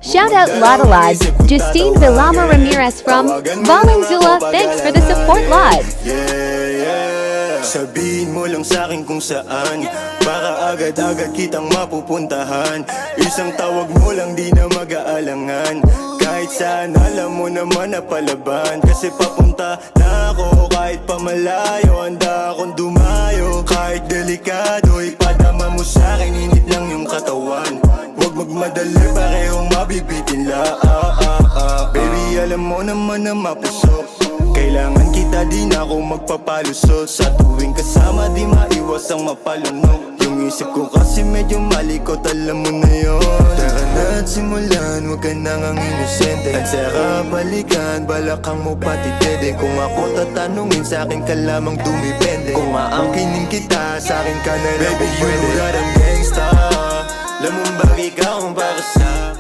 Shout out Lodalad, Justine Villama Ramirez from Valenzuela. Thanks for the support, Lod. Sabihin mo lang sa'kin kung saan, para agad-agad kitang mapupuntahan. Isang tawag mo lang di na mag-aalangan. Kahit saan alam mo naman na palaban. Kasi papunta na ako kahit pamalayo. Handa akong dumayo kahit delikado. Ipadama mo sa'kin, init lang yung katawan. Huwag magmadali, parehong mabibitin la. Baby, alam mo naman na mapusok. Kailangan kita, di na ako magpapalusot. Sa tuwing kasama, di maiwas ang mapalunok. Yung isip ko kasi medyo malikot, alam mo na yun. Tara na at simulan, huwag ka nang ang inosente. At saka balikan, balakang mo pati dede. Kung ako tatanungin, sa'kin ka lamang dumipende. Kung aangkinin kita, sa'kin ka na lang. Baby, you got a gangsta. Alam mo ba ikaw ang para sa